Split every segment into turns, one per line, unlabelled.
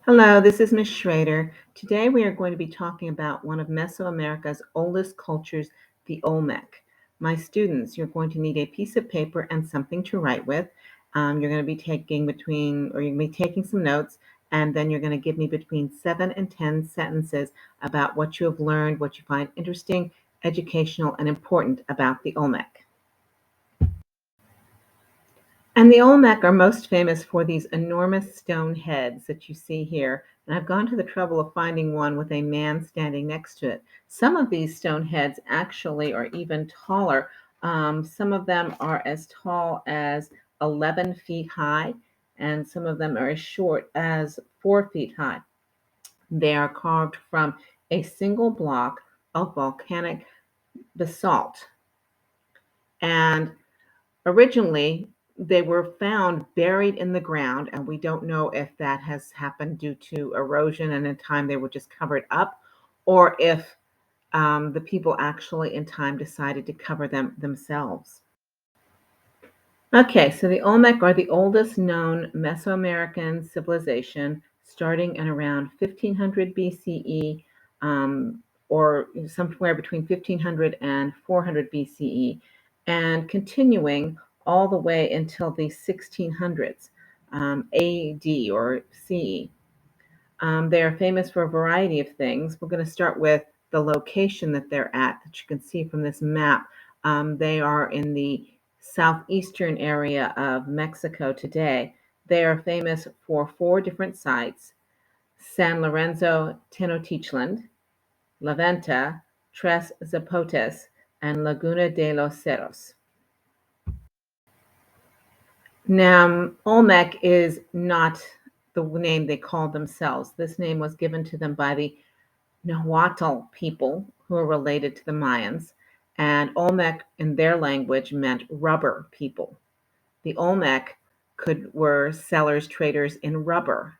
Hello, this is Ms. Schrader. Today we are going to be talking about one of Mesoamerica's oldest cultures, the Olmec. My students, you're going to need a piece of paper and something to write with. You're going to be you're going to be taking some notes, and then you're going to give me between 7 and 10 sentences about what you have learned, what you find interesting, educational, and important about the Olmec. And the Olmec are most famous for these enormous stone heads that you see here. And I've gone to the trouble of finding one with a man standing next to it. Some of these stone heads actually are even taller. Some of them are as tall as 11 feet high, and some of them are as short as 4 feet high. They are carved from a single block of volcanic basalt. And originally, they were found buried in the ground, and we don't know if that has happened due to erosion and in time they were just covered up, or if the people actually in time decided to cover them themselves. Okay, so the Olmec are the oldest known Mesoamerican civilization, starting in around 1500 BCE, or somewhere between 1500 and 400 BCE, and continuing all the way until the 1600s AD or CE. They are famous for a variety of things. We're going to start with the location that they're at, that you can see from this map. They are in the southeastern area of Mexico today. They are famous for four different sites: San Lorenzo Tenochtitlan, La Venta, Tres Zapotes, and Laguna de los Cerros. Now, Olmec is not the name they called themselves. This name was given to them by the Nahuatl people who are related to the Mayans, and Olmec in their language meant rubber people. The Olmec were sellers, traders in rubber,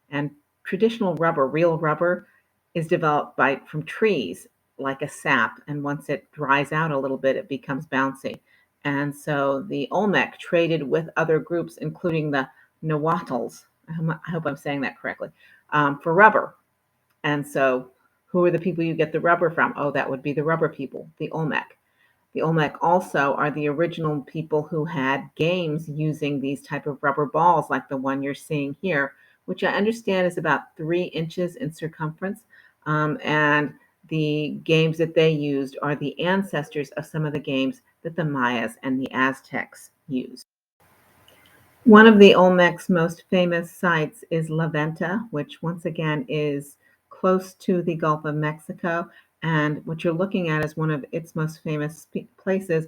and traditional rubber, real rubber, is developed from trees like a sap, and once it dries out a little bit, it becomes bouncy. And so the Olmec traded with other groups, including the Nahuatls. I hope I'm saying that correctly, for rubber. And so, who are the people you get the rubber from? Oh, that would be the rubber people, the Olmec. The Olmec also are the original people who had games using these type of rubber balls like the one you're seeing here, which I understand is about 3 inches in circumference. And the games that they used are the ancestors of some of the games that the Mayas and the Aztecs used. One of the Olmec's most famous sites is La Venta, which once again is close to the Gulf of Mexico. And what you're looking at is one of its most famous places,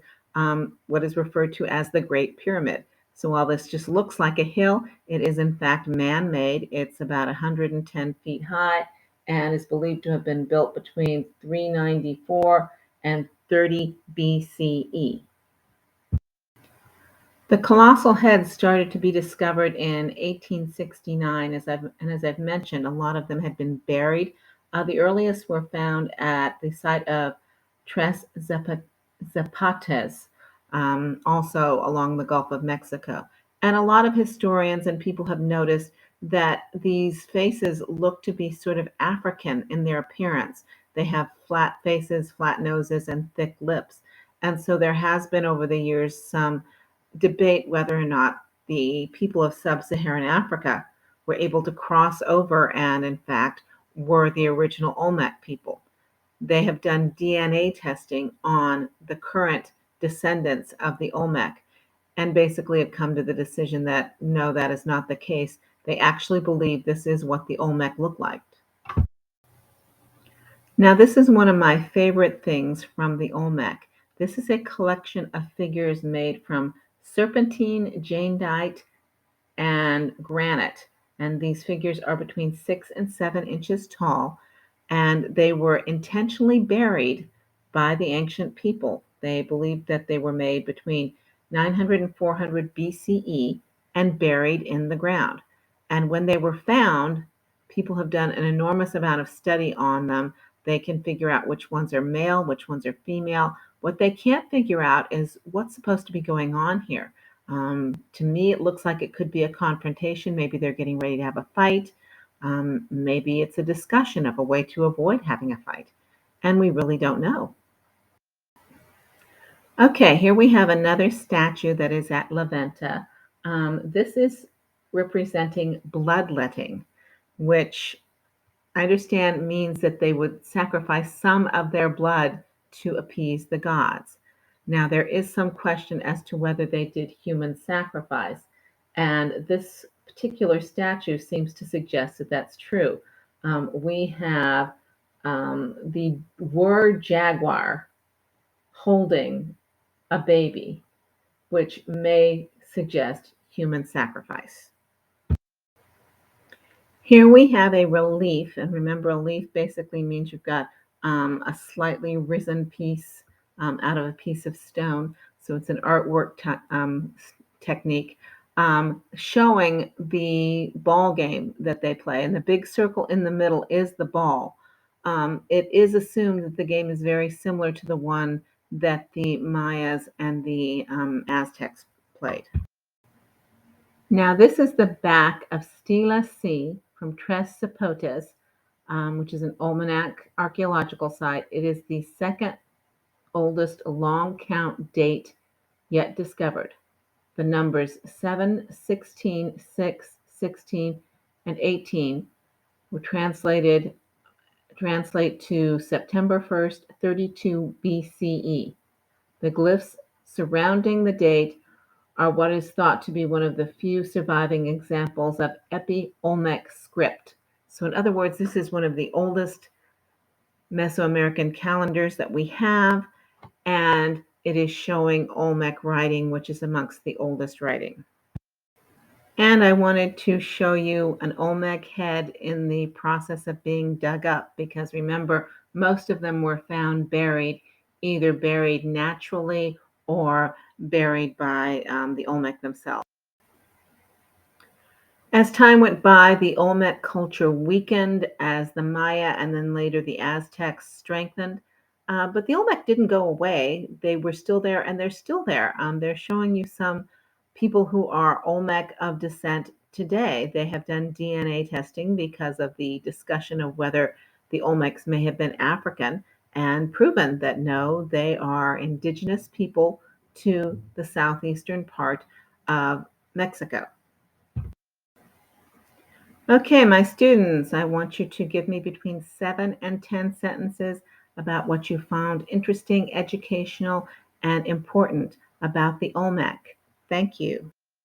what is referred to as the Great Pyramid. So while this just looks like a hill, it is in fact man made. It's about 110 feet high and is believed to have been built between 394 and 30 BCE. The colossal heads started to be discovered in 1869, as I've mentioned, a lot of them had been buried. The earliest were found at the site of Tres Zapates, also along the Gulf of Mexico. And a lot of historians and people have noticed that these faces look to be sort of African in their appearance. They have flat faces, flat noses, and thick lips. And so there has been over the years some debate whether or not the people of sub-Saharan Africa were able to cross over and, in fact, were the original Olmec people. They have done DNA testing on the current descendants of the Olmec and basically have come to the decision that no, that is not the case. They actually believe this is what the Olmec looked like. Now, this is one of my favorite things from the Olmec. This is a collection of figures made from serpentine, jadeite, and granite. And these figures are between 6 and 7 inches tall, and they were intentionally buried by the ancient people. They believed that they were made between 900 and 400 BCE and buried in the ground. And when they were found, people have done an enormous amount of study on them. They can figure out which ones are male, which ones are female. What they can't figure out is what's supposed to be going on here. To me, it looks like it could be a confrontation. Maybe they're getting ready to have a fight. Maybe it's a discussion of a way to avoid having a fight, and we really don't know. Okay, here we have another statue that is at La Venta. This is representing bloodletting, which I understand means that they would sacrifice some of their blood to appease the gods. Now, there is some question as to whether they did human sacrifice, and this particular statue seems to suggest that that's true. We have the word jaguar holding a baby, which may suggest human sacrifice. Here we have a relief, and remember, a leaf basically means you've got a slightly risen piece out of a piece of stone. So it's an artwork technique showing the ball game that they play, and the big circle in the middle is the ball. It is assumed that the game is very similar to the one that the Mayas and the Aztecs played. Now, this is the back of Stela C from Tres Zapotes, which is an Olmec archaeological site. It is the second oldest long count date yet discovered. The numbers 7, 16, 6, 16, and 18 were translate to September 1st, 32 BCE. The glyphs surrounding the date are what is thought to be one of the few surviving examples of Epi-Olmec script. So, in other words, this is one of the oldest Mesoamerican calendars that we have, and it is showing Olmec writing, which is amongst the oldest writing. And I wanted to show you an Olmec head in the process of being dug up because remember, most of them were found buried, either buried naturally or buried by the Olmec themselves. As time went by, the Olmec culture weakened as the Maya and then later the Aztecs strengthened. But the Olmec didn't go away. They were still there and they're still there. They're showing you some people who are Olmec of descent today. They have done DNA testing because of the discussion of whether the Olmecs may have been African and proven that no, they are indigenous people to the southeastern part of Mexico. Okay, my students, I want you to give me between 7 and 10 sentences about what you found interesting, educational, and important about the Olmec. Thank you.